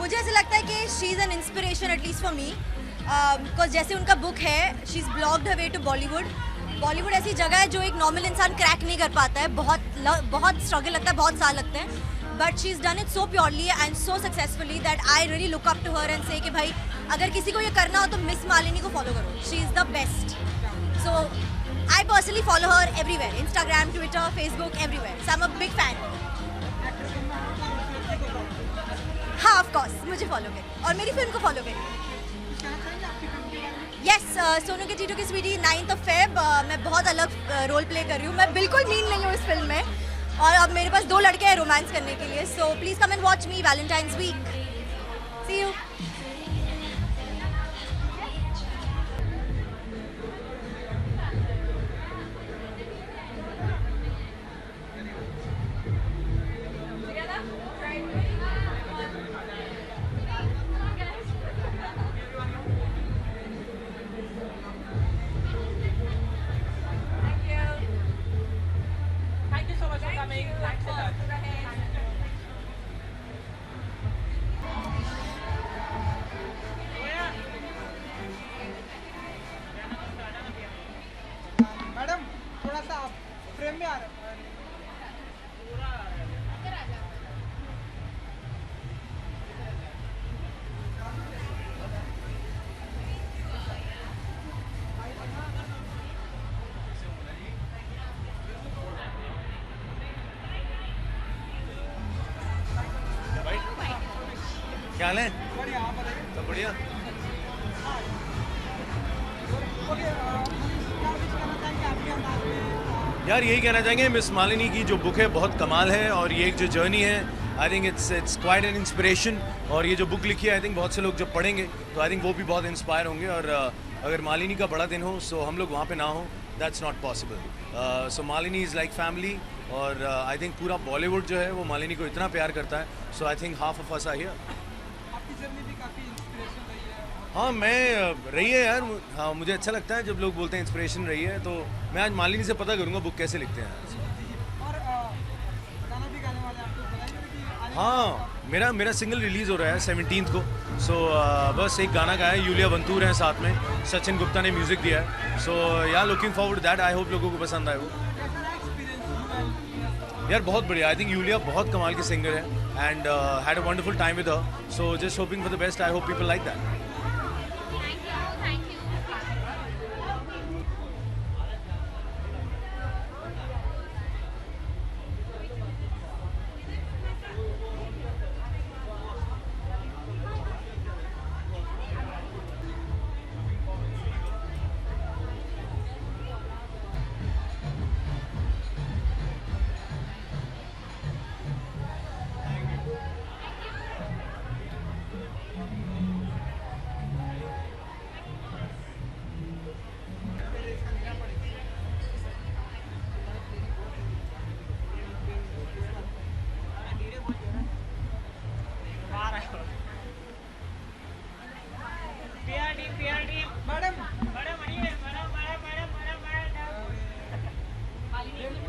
मुझे ऐसा लगता है कि she is an inspiration at least for me, because जैसे उनका बुक है, she is blogged her way to Bollywood. Bollywood ऐसी जगह है जो एक नॉर्मल इंसान क्रैक नहीं कर पाता है, बहुत स्ट्रगल लगता है, बहुत साल लगते हैं, but she is done it so purely and so successfully that I really look up to her and say कि भाई अगर किसी को ये करना हो तो मिस मालिनी को फॉलो करो, she is the best. So I personally follow her everywhere, Instagram, Twitter, Facebook, everywhere, so I am a big fan. हाँ ऑफ कोर्स मुझे फॉलो करिए और मेरी फिल्म को फॉलो करिए। यस, सोनू के टीटू की स्वीटी 9th of Feb, मैं बहुत अलग रोल प्ले कर रही हूँ, मैं बिल्कुल मीन नहीं हूँ इस फिल्म में, और अब मेरे पास 2 लड़के हैं रोमांस करने के लिए, so please come and watch me Valentine's week. See you. Madam थोड़ा सा आप फ्रेम में आ रहे हैं। क्या हाल है? बढ़िया, आप बताइए। सब बढ़िया। ओके, क्या कुछ कहना चाहेंगे आपके अंदाज में? यार यही कहना चाहेंगे, मिस मालिनी की जो बुक है बहुत कमाल है, और ये एक जो जर्नी है आई think it's quite an inspiration, और ये जो बुक लिखी है आई थिंक बहुत से लोग जब पढ़ेंगे तो आई थिंक वो भी बहुत इंस्पायर होंगे, और अगर मालिनी का बड़ा दिन हो सो हम लोग वहाँ पे ना हो, that's not possible. So Malini is like family, और आई थिंक पूरा बॉलीवुड जो है वो मालिनी को इतना प्यार करता है, so I think half of us are here. आपकी जर्नी भी काफ़ी इंस्पिरेशन रही है। हाँ मैं रही है यार, हाँ मुझे अच्छा लगता है जब लोग बोलते हैं इंस्पिरेशन रही है, तो मैं आज मालिनी से पता करूँगा बुक कैसे लिखते हैं। और गाना भी गाने वाले हैं, आपको बताइए कि आने हाँ मेरा सिंगल रिलीज़ हो रहा है 17th को, सो बस एक गाना गाया है, यूलिया वंतूर हैं साथ में, सचिन गुप्ता ने म्यूज़िक दिया है, सो यार looking forward that, I hope लोगों को पसंद आए वो। कैसा रहा एक्सपीरियंस? यार बहुत बढ़िया, आई थिंक यूलिया बहुत कमाल की सिंगर है, and had a wonderful time with her, so just hoping for the best, I hope people like that. Madam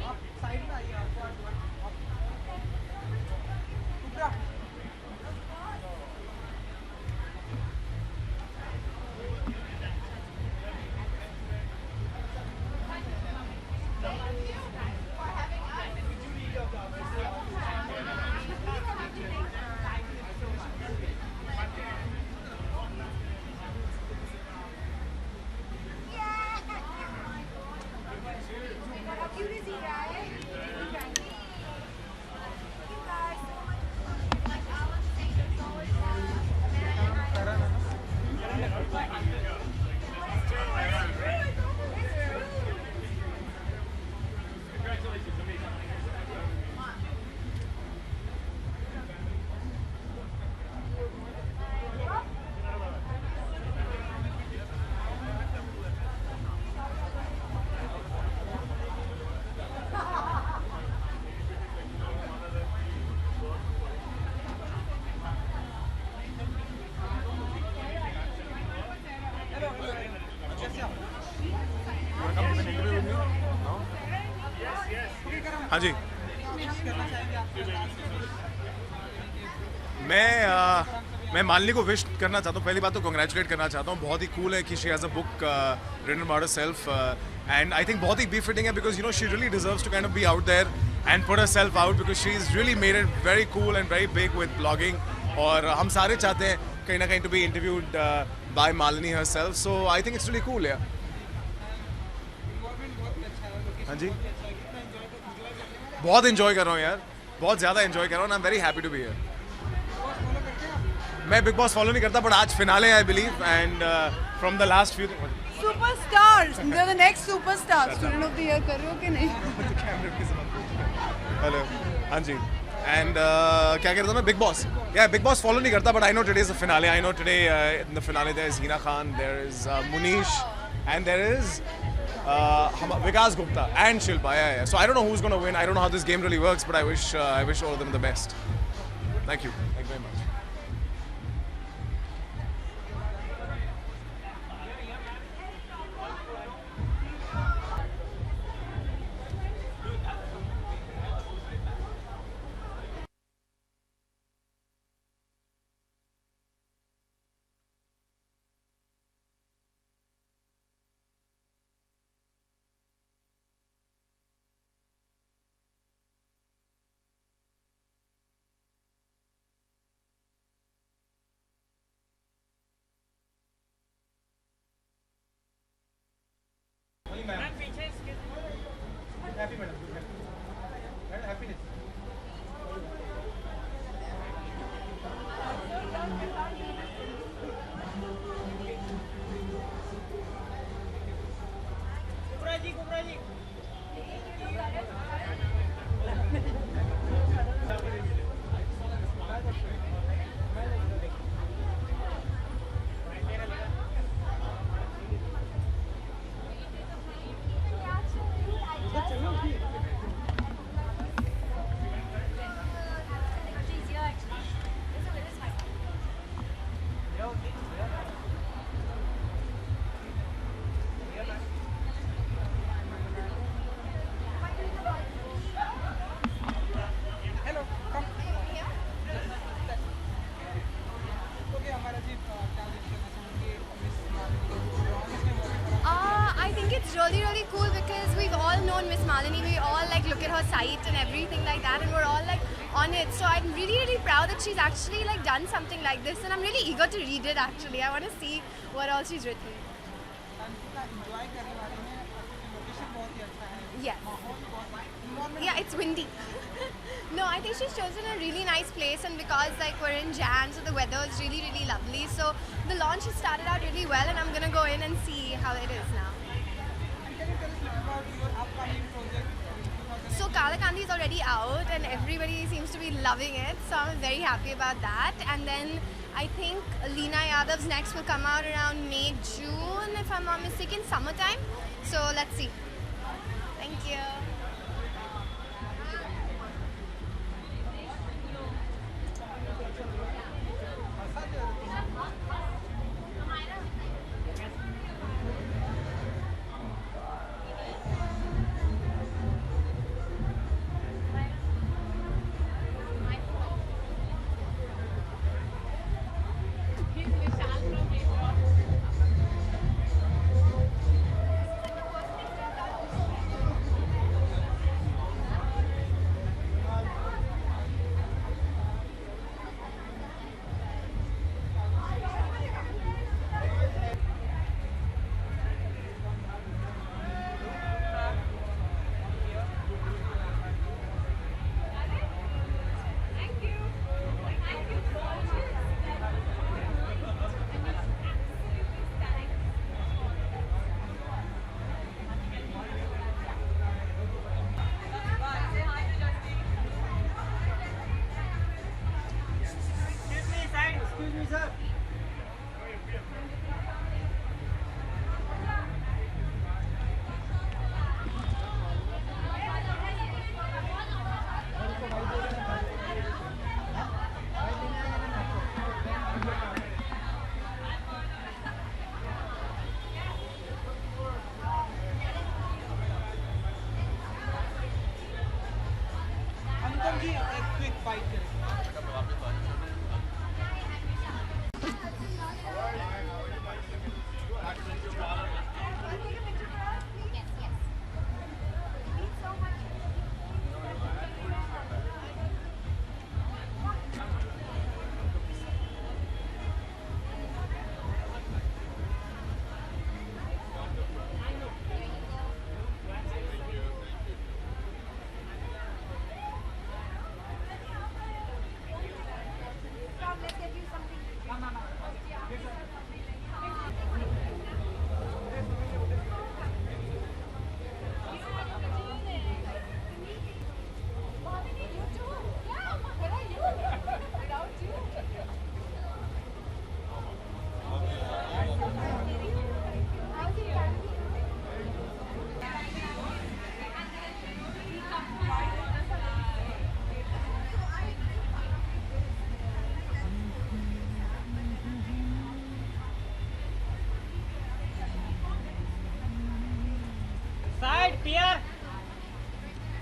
आप साइड में आइए, आपको ऊपर हाँ जी, करना चाहेंगे आपके मैं मैं मालिनी को विश करना चाहता हूँ. पहली बात तो कॉन्ग्रेचुलेट करना चाहता हूँ. बहुत ही कूल है कि she has a book written about herself, and I think बहुत ही befitting है because you know she really deserves to kind of be out there and put herself out because she's really made it very cool and very big with blogging. और हम सारे चाहते हैं कहीं ना कहीं to be interviewed by Malini herself, so I think it's really cool. Yeah. हाँ जी. बहुत enjoy कर रहा हूँ यार. बहुत ज़्यादा enjoy कर रहा हूँ. I'm very happy to be here. मैं बिग बॉस फॉलो नहीं करता, बट आज finale I believe, and from the last few. Superstars, they are the next superstar. Student of the Year कर रहे हो कि नहीं? हेलो. हाँ जी. एंड क्या कह रहा था मैं? बिग बॉस. या बिग बॉस फॉलो नहीं करता, but I know today is the finale. I know today in the finale there is Hina Khan, there is Munish, and there is Vikas Gupta and Shilpa. Yeah. So I don't know who's going to win. I don't know how this game really works, but I wish all of them the best. Thank you. Thank you very much. Really cool because we've all known Miss Malini. We all like look at her site and everything like that, and we're all like on it. So I'm really proud that she's actually like done something like this, and I'm really eager to read it. Actually, I want to see what all she's written. Yes. Yeah, it's windy. No, I think she's chosen a really nice place, and because like we're in Jan, so the weather is really lovely. So the launch has started out really well, and I'm gonna go in and see how it is now. So Kalakandi is already out and everybody seems to be loving it, so I'm very happy about that. And then I think Leena Yadav's next will come out around May, June if I'm not mistaken, summertime. So let's see. Thank you. जी एक quick fight करें.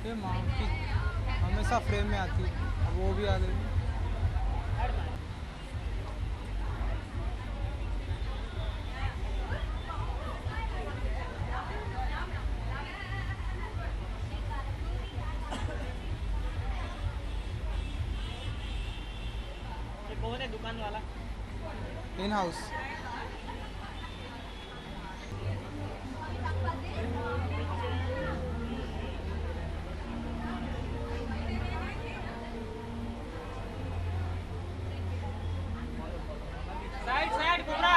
ये माँ की हमेशा frame में आती है, अब वो भी आ गई। कौन है दुकान वाला? In house. Side side cobra.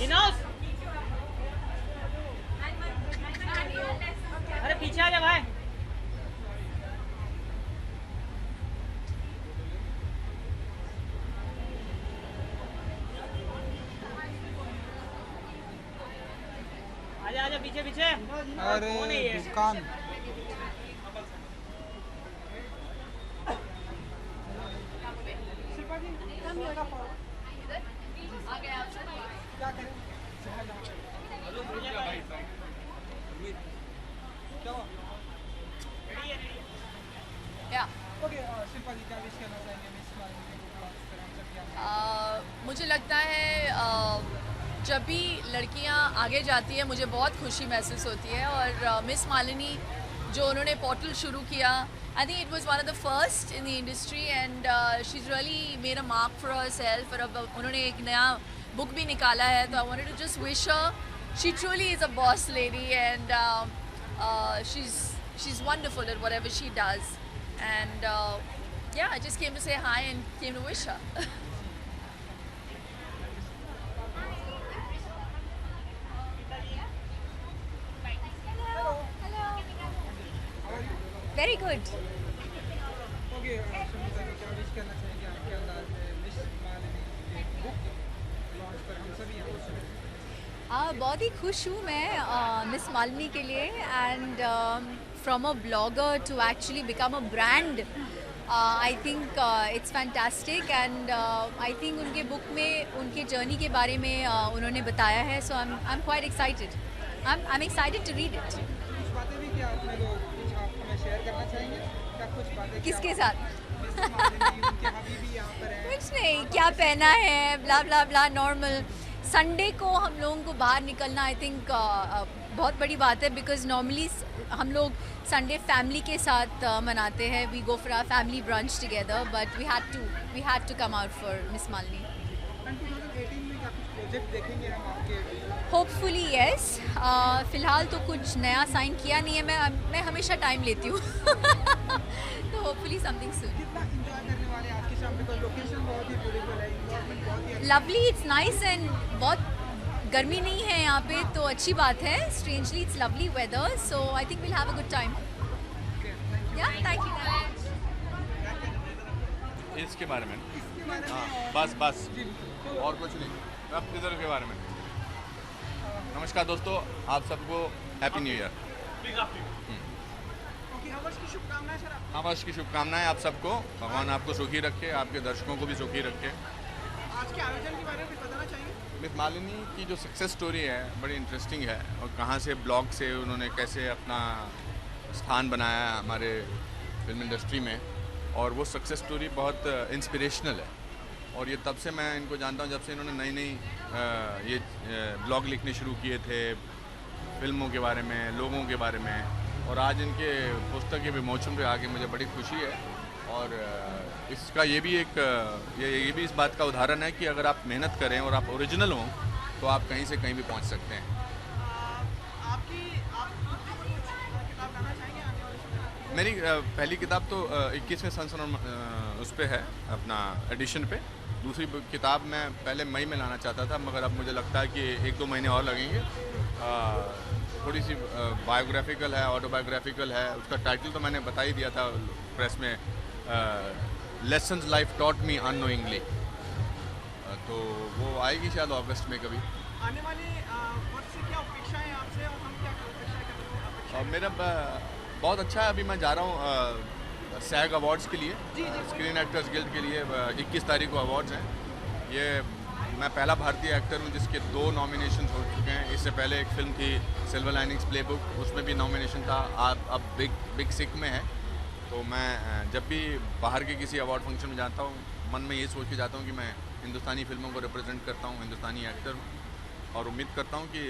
Enos, अरे पीछे आ जा भाई। आजा आजा पीछे पीछे। अरे कौन है ये? दुकान क्या करें? क्या हुआ? या ओके, शिल्पा जी क्या विश करना चाहेंगे मिस मालिनी को लॉन्च पर हम सब यहाँ? मुझे लगता है जब भी लड़कियां आगे जाती है मुझे बहुत खुशी महसूस होती है और मिस मालिनी जो उन्होंने पोर्टल शुरू किया, I think it was one of the first in the industry and she is really made a mark for herself. और अब उन्होंने एक नया बुक भी निकाला है, तो I wanted to just wish her, she truly is a boss lady and she is wonderful at whatever she does and yeah, I just came to say hi and came to wish her. Very good. Okay, Sunita ji क्या wish करना चाहेंगे आपके अंदाज में miss Malini की book launch पर हम सभी यहाँ पर? बहुत ही खुश हूँ मैं मिस मालिनी के लिए and from a blogger to actually become a brand, I think it's fantastic and I think उनके बुक में उनके जर्नी के बारे में उन्होंने बताया है, so I am quite excited, I am excited to read it. कुछ बातें भी क्या आपने लोग कुछ आप हमें शेयर करना चाहेंगे? क्या कुछ बातें किसके साथ? मिस मालिनी उनके हबीबी यहाँ पर हैं। कुछ नहीं, क्या पहना है, ब्ला ब्ला ब्ला, नॉर्मल। संडे को हम लोगों को बाहर निकलना आई थिंक बहुत बड़ी बात है, बिकॉज नॉर्मली हम लोग संडे फैमिली के साथ मनाते हैं, we go for our family brunch together, but we had to come out for Miss Malini. And 2018 में क्या कुछ प्रोजेक्ट देखेंगे हम आपके? होपफुली येस, फ़िलहाल तो कुछ नया साइन किया नहीं है, मैं हमेशा टाइम लेती हूँ तो होपफुली समथिंग सून। कितना एंजॉय करने वाले हैं आज की शाम? बिकॉज लोकेशन बहुत ही ब्यूटीफुल है, इन्वायरमेंट बहुत ही अच्छा लवली, इट्स नाइस एंड बहुत गर्मी नहीं है यहाँ पे, तो अच्छी बात है। Strangely it's lovely weather, so I think will have a good time. Yeah thank you. इसके बारे में इसके बारे में हाँ, और- बस बस जी, तो और कुछ नहीं, अब इधर के बारे में। नमस्कार दोस्तों, आप सबको happy new year. Okay, hours की शुभकामनाएं सर आपको। हाँ, वर्ष की शुभकामनाएं आप सबको, भगवान आपको सुखी रखे, आपके दर्शकों को भी सुखी रखे। आज के आयोजन के बारे में कुछ बताना चाहिए? मिस मालिनी की जो सक्सेस स्टोरी है बड़ी इंटरेस्टिंग है, और कहाँ से ब्लॉग से उन्होंने कैसे अपना स्थान बनाया हमारे फिल्म इंडस्ट्री में, और वो सक्सेस स्टोरी बहुत इंस्पिरेशनल है। और ये तब से मैं इनको जानता हूँ जब से इन्होंने नई नई ये ब्लॉग लिखने शुरू किए थे फिल्मों के बारे में, लोगों के बारे में, और आज इनके पुस्तक के विमोचन पे आके मुझे बड़ी खुशी है। और इसका ये भी एक ये भी इस बात का उदाहरण है कि अगर आप मेहनत करें और आप ओरिजिनल हों तो आप कहीं से कहीं भी पहुंच सकते हैं। आप कुछ किताब लाना चाहेंगे आने वाले समय में? मेरी पहली किताब तो 21वें संस्करण उस पे है, अपना एडिशन पे। दूसरी किताब मैं पहले मई में लाना चाहता था, मगर अब मुझे लगता है कि 1-2 महीने और लगेंगे। थोड़ी सी बायोग्राफिकल है, ऑटोबायोग्राफिकल है। उसका टाइटल तो मैंने बता ही दिया था प्रेस में, lessons life taught me unknowingly. तो वो आएगी शायद अगस्त में कभी। आने वाले वर्ष से क्या अपेक्षाएं आपसे और हम क्या अपेक्षा और मेरा बहुत अच्छा है। अभी मैं जा रहा हूँ सैग अवार्ड्स के लिए, स्क्रीन एक्टर्स गिल्ड के लिए। 21 तारीख को अवार्ड्स हैं। ये मैं पहला भारतीय एक्टर हूँ जिसके 2 नॉमिनेशन हो चुके हैं। इससे पहले एक फिल्म थी सिल्वर लाइनिंग्स प्लेबुक, उसमें भी नॉमिनेशन था। अब बिग सिक में है। तो मैं जब भी बाहर के किसी अवार्ड फंक्शन में जाता हूँ, मन में ये सोच के जाता हूँ कि मैं हिंदुस्तानी फिल्मों को रिप्रेजेंट करता हूँ, हिंदुस्तानी एक्टर हूँ। और उम्मीद करता हूँ कि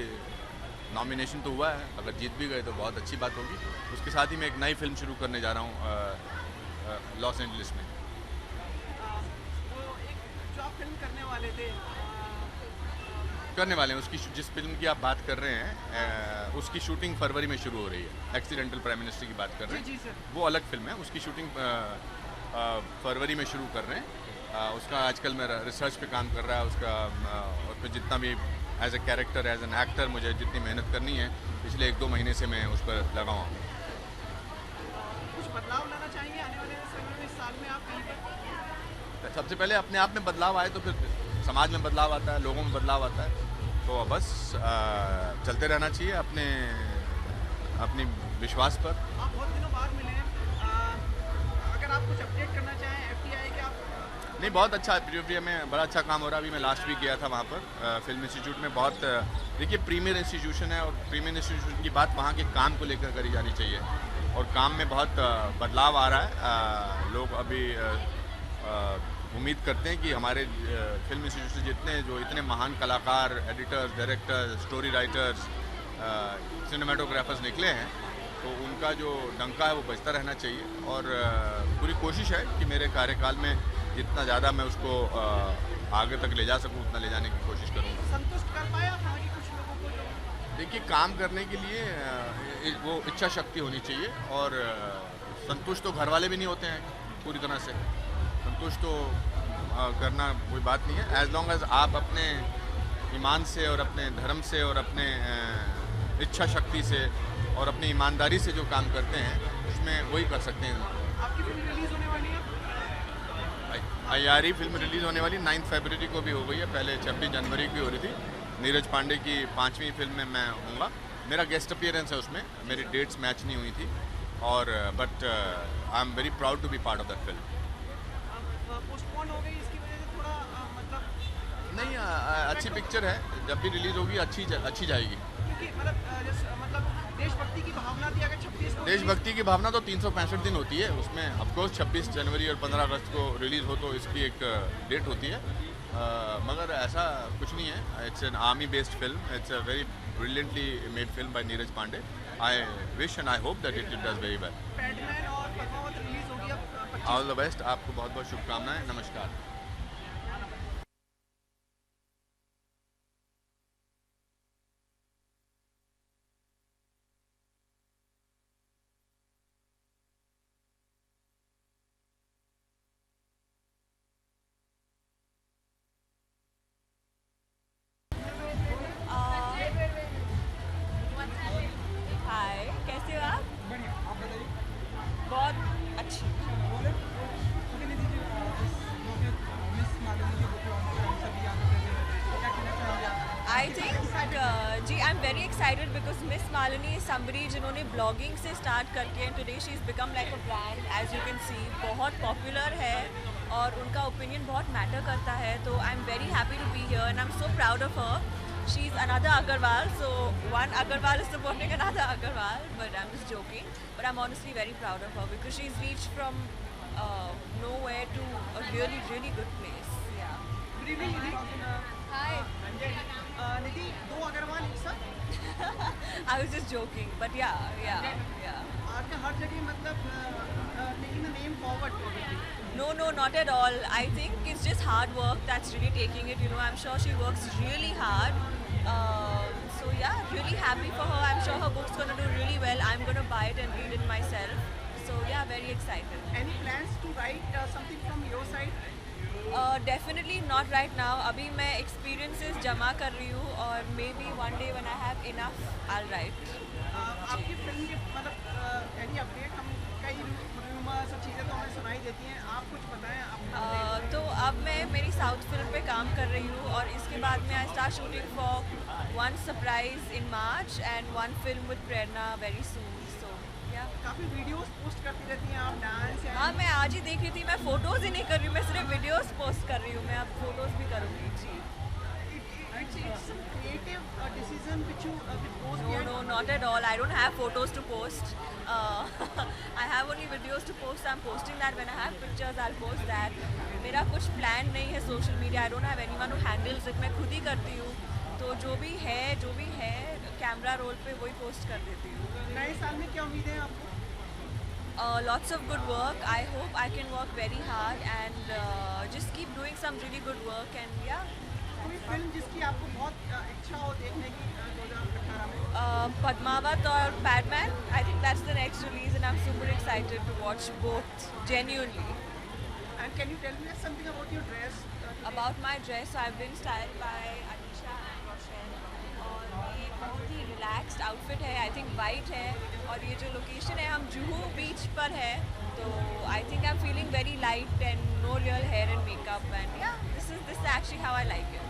नॉमिनेशन तो हुआ है, अगर जीत भी गए तो बहुत अच्छी बात होगी। उसके साथ ही मैं एक नई फिल्म शुरू करने जा रहा हूँ लॉस एंजलिस में। वो एक जो आप फिल्म करने वाले थे, करने वाले हैं उसकी, जिस फिल्म की आप बात कर रहे हैं उसकी शूटिंग फरवरी में शुरू हो रही है। एक्सीडेंटल प्राइम मिनिस्टर की बात कर रहे हैं। जी सर। वो अलग फिल्म है, उसकी शूटिंग फरवरी में शुरू कर रहे हैं। उसका आजकल मेरा रिसर्च पे काम कर रहा है। उसका और फिर जितना भी as a character, as an actor मुझे जितनी मेहनत करनी है, पिछले 1-2 महीने से मैं उस पर लगा हुआ हूँ। कुछ बदलाव लाना चाहेंगे आने वाले समय में, इस साल में आप कहीं पर? सबसे पहले अपने आप में बदलाव आए तो फिर समाज में बदलाव आता है, लोगों में बदलाव आता है। तो बस चलते रहना चाहिए अपनी विश्वास पर। आप बहुत दिनों बाद मिले हैं, अगर आप कुछ अपडेट करना चाहें FTI के आप? नहीं, बहुत अच्छा है। प्रियोप्रिया में बड़ा अच्छा काम हो रहा है। अभी मैं लास्ट वीक गया था वहाँ पर फिल्म इंस्टीट्यूट में। बहुत देखिए, प्रीमियर इंस्टीट्यूशन है और प्रीमियर इंस्टीट्यूशन की बात वहाँ के काम को लेकर करी जानी चाहिए। और काम में बहुत बदलाव आ रहा है। लोग अभी उम्मीद करते हैं कि हमारे फिल्म इंस्टीट्यूट से इतने महान कलाकार, editors, directors, story writers, cinematographers निकले हैं, तो उनका जो डंका है वो बजता रहना चाहिए। और पूरी कोशिश है कि मेरे कार्यकाल में जितना ज़्यादा मैं उसको आगे तक ले जा सकूं, उतना ले जाने की कोशिश करूँगा। संतुष्ट कर पाए आप आगे कुछ लोगों को जो? देखिए, काम करने के लिए वो इच्छा शक्ति होनी चाहिए। और संतुष्ट तो घर वाले भी नहीं होते हैं पूरी तरह से। संतुष्ट तो करना कोई बात नहीं है। एज लॉन्ग एज आप अपने ईमान से और अपने धर्म से और अपने इच्छा शक्ति से और अपनी ईमानदारी से जो काम करते हैं, उसमें वही कर सकते हैं। आपकी फिल्म रिलीज होने वाली है? अयारी फिल्म रिलीज़ होने वाली 9 फरवरी को भी हो गई है। पहले 26 जनवरी की हो रही थी। नीरज पांडे की 5वीं फिल्म में मैं हूँगा। मेरा गेस्ट अपीयरेंस है उसमें। मेरी डेट्स मैच नहीं हुई थी और but I am very proud to be part of that film. Postpone हो गई, इसकी वजह से थोड़ा मतलब? नहीं, अच्छी पिक्चर है। जब भी रिलीज़ होगी अच्छी जाएगी। क्योंकि मतलब देशभक्ति की भावना थी। अगर 26 को देशभक्ति की भावना तो 365 दिन होती है। उसमें ऑफकोर्स 26 जनवरी और 15 अगस्त को रिलीज़ हो तो इसकी एक डेट होती है। मगर ऐसा कुछ नहीं है। It's an army based film. It's a very brilliantly made film by Neeraj Pandey. I wish and I hope that it does very well. Padman और पद्मावत रिलीज होगी अब 25। All the best. आपको बहुत बहुत शुभकामनाएं। नमस्कार। हाय, कैसे हो आप? बढ़िया, आप बताइए। बहुत अच्छी। बोले अभी दीजिए मिस मालिनी की बुक लॉन्च पर हम सभी यहाँ पे थे, क्या कहना चाहेंगे आप? I think ji, I am very excited because Miss Malini is somebody जिन्होंने ब्लॉगिंग से स्टार्ट करके today she is become like a brand. As you can see, बहुत पॉपुलर है और उनका ओपिनियन बहुत मैटर करता है। तो I am very happy to be here and I am so proud of her. She's another Agarwal, so one Agarwal is supporting another Agarwal, but I'm just joking. But I'm honestly very proud of her because she's reached from nowhere to a really, really good place. Yeah. Good evening, Nidhi. Hi. निधि, 2 अग्रवाल एक साथ? I was just joking, but yeah. आपने हर जगह मतलब taking the name forward. No, not at all. I think it's just hard work that's really taking it. You know, I'm sure she works really hard. So yeah, really happy for her. I'm sure her book's gonna do really well. I'm gonna buy it and read it myself. So yeah, very excited. Any plans to write something from your side? Definitely not right now. अभी मैं experiences जमा कर रही हूँ और maybe one day when I have enough, I'll write. आपकी film के मतलब any update? हम कई रूमर्स और चीज़ें तो हमें सुनाई देती हैं, आप कुछ बताएं आप। तो अब मैं मेरी साउथ फिल्म पे काम कर रही हूँ और इसके बाद में I start shooting for one surprise in March and one film with Prerna very soon. काफ़ी वीडियोस पोस्ट करती रहती हैं आप डांस या हाँ, मैं आज ही देख रही थी, मैं फोटोज़ ही नहीं कर रही हूँ, मैं सिर्फ वीडियोस पोस्ट कर रही हूँ, मैं अब फोटोज़ भी करूँगी जी। it's some creative decision which you post No, no, not at all. I don't have photos to post. I have only videos to post. I'm posting that when I have pictures. I'll post that. मेरा कुछ plan नहीं है social media. I don't have anyone who handles it. मैं खुद ही करती हूँ. तो जो भी है कैमरा रोल पे वही पोस्ट कर देती हूँ. नए साल में क्या उम्मीद है आपको? Lots of good work. I hope I can work very hard and just keep doing some really good work and yeah. कोई फिल्म जिसकी आपको बहुत इच्छा हो देखने की 2018 में? Padmavat or Batman. I think that's the next release and I'm super excited to watch both. Genuinely. And can you tell me something about your dress? About my dress, I've been styled by Anisha and Rochelle. और ये बहुत ही relaxed outfit है. I think white है. और ये जो location है हम जुहू beach पर है. तो I think I'm feeling very light and no real hair and makeup and yeah, this is actually how I like it.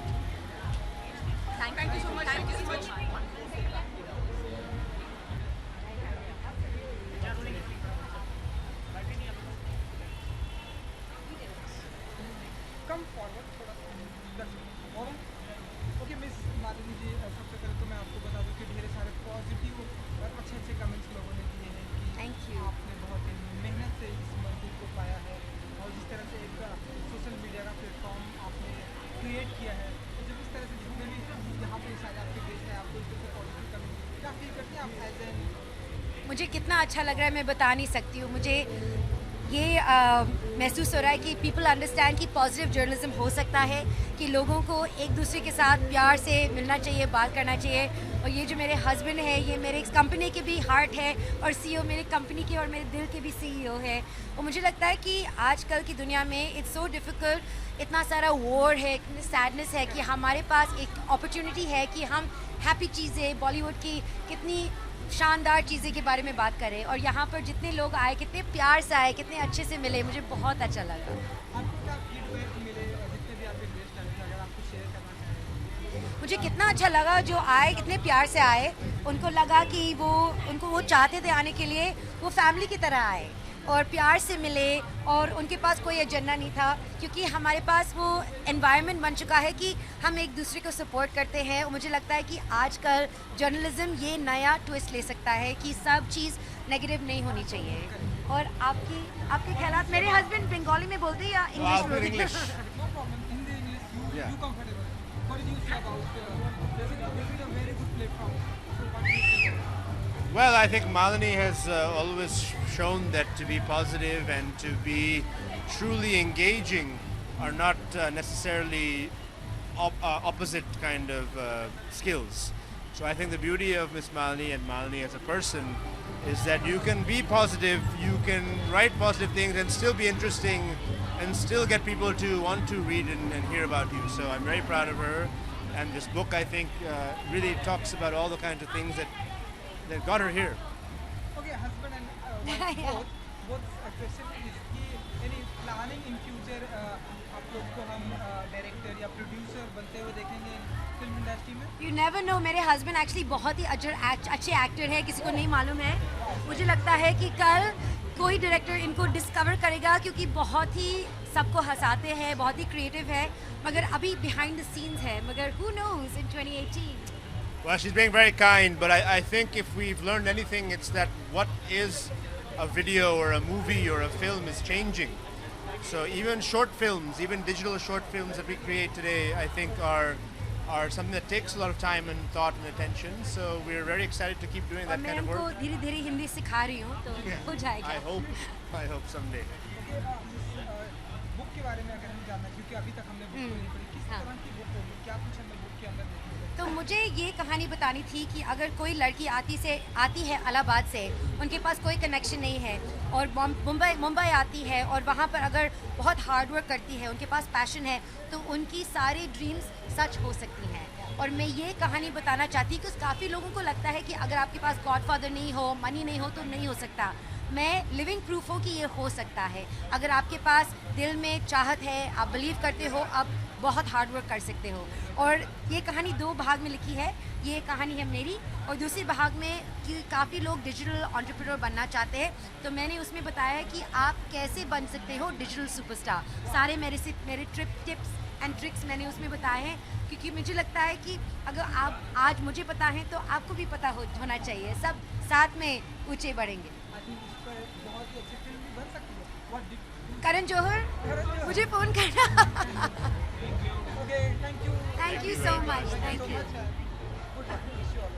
Thank you so much. Thank you so much. Come forward थोड़ा सा. और okay miss Malini ji, सबसे पहले तो मैं आपको बता दूं कि ढेर सारे पॉजिटिव और अच्छे कमेंट्स लोगों ने किए हैं कि Thank you. आपने बहुत ही मेहनत से इस मंजिल को पाया है और जिस तरह से एक सोशल मीडिया का प्लेटफॉर्म आपने क्रिएट किया है, तो जब इस तरह से जितने भी यहाँ पे शायद आपके देश है आपको इस तरह से पॉजिटिव कमेंट क्या फील करते हैं आप एज एन? मुझे कितना अच्छा लग रहा है मैं बता नहीं सकती हूँ. मुझे ये महसूस हो रहा है कि पीपल अंडरस्टैंड कि पॉजिटिव जर्नलिज्म हो सकता है, कि लोगों को एक दूसरे के साथ प्यार से मिलना चाहिए, बात करना चाहिए. और ये जो मेरे हस्बैंड है ये मेरे इस कंपनी के भी हार्ट है और सीईओ मेरे कंपनी के और मेरे दिल के भी सीईओ है. और मुझे लगता है कि आजकल की दुनिया में इट्स सो डिफ़िकल्ट, इतना सारा वॉर है, इतनी सैडनेस है कि हमारे पास एक अपॉर्चुनिटी है कि हम हैप्पी चीज़ें, बॉलीवुड की कितनी शानदार चीज़ें के बारे में बात करें. और यहाँ पर जितने लोग आए, कितने प्यार से आए, कितने अच्छे से मिले, मुझे बहुत अच्छा लगा. आपको क्या फीडबैक मिले जितने भी आपके गेस्ट आए थे, अगर आपको शेयर करना चाहें? मुझे कितना अच्छा लगा जो आए, कितने प्यार से आए. उनको लगा कि वो चाहते थे आने के लिए, वो फैमिली की तरह आए और प्यार से मिले और उनके पास कोई एजेंडा नहीं था, क्योंकि हमारे पास वो एनवायरनमेंट बन चुका है कि हम एक दूसरे को सपोर्ट करते हैं. और मुझे लगता है कि आजकल जर्नलिज्म ये नया ट्विस्ट ले सकता है कि सब चीज़ नेगेटिव नहीं होनी चाहिए. और आपके ख्यालात, मेरे हस्बैंड बंगाली में बोलते हैं या इंग्लिश में बोलते हैं? No problem. Hindi, English, you comfortable. What do you say about this is a very good platform. So what do you say? Well, I think Malini has always shown that to be positive and to be truly engaging are not necessarily opposite kind of skills. So I think the beauty of Miss Malini and Malini as a person is that you can be positive, you can write positive things and still be interesting and still get people to want to read and hear about you. So I'm very proud of her, and this book I think really talks about all the kinds of things that got her here. Okay, husband and wife both question is कि any planning in future आप लोग को हम director या producer बनते हुए देखेंगे film industry में? You never know. मेरे हस्बैंड एक्चुअली बहुत ही अच्छे एक्टर हैं, किसी को नहीं मालूम है. मुझे लगता है कि कल कोई डायरेक्टर इनको डिस्कवर करेगा, क्योंकि बहुत ही सबको हंसाते हैं, बहुत ही क्रिएटिव है, मगर अभी बिहाइंड द सीन्स है. मगर who knows in 2018. Well, she's being very kind, but I think if we've learned anything, it's that what is a video or a movie or a film is changing. So even short films, even digital short films that we create today, I think are something that takes a lot of time and thought and attention. So we're very excited to keep doing that kind of मैं work. उनको धीरे-धीरे हिंदी सिखा रही हूँ, तो हो जाएगा. I hope someday. Book के बारे में अगर हम जानना, क्योंकि अभी तक हमने बुक नहीं पढ़ी, किस तरह की बुक होगी, क्या कुछ हमें बुक के अंदर देखने को? तो मुझे ये कहानी बतानी थी कि अगर कोई लड़की आती है इलाहाबाद से, उनके पास कोई कनेक्शन नहीं है और मुंबई आती है और वहाँ पर अगर बहुत हार्ड वर्क करती है, उनके पास पैशन है, तो उनकी सारी ड्रीम्स सच हो सकती हैं. और मैं ये कहानी बताना चाहती हूँ कि काफ़ी लोगों को लगता है कि अगर आपके पास गॉडफादर नहीं हो, मनी नहीं हो तो नहीं हो सकता. मैं लिविंग प्रूफ हूँ कि ये हो सकता है। अगर आपके पास दिल में चाहत है, आप बिलीव करते हो, आप बहुत हार्ड वर्क कर सकते हो। और ये कहानी 2 भाग में लिखी है। ये कहानी है मेरी, और दूसरे भाग में कि काफ़ी लोग डिजिटल एंटरप्रेन्योर बनना चाहते हैं, तो मैंने उसमें बताया कि आप कैसे बन सकते हो डिजिटल सुपरस्टार। सारे मेरे टिप्स एंड ट्रिक्स मैंने उसमें बताए हैं, क्योंकि मुझे लगता है कि अगर आप आज मुझे पता है तो आपको भी पता होना चाहिए। सब साथ में ऊंचे बढ़ेंगे। आई थिंक इस पर बहुत ही अच्छी फिल्म भी बन सकती है। व्हाट डिड करण जौहर, मुझे फ़ोन करना। Okay, thank you thank you so much. So thank you. Much. Good luck, wish you all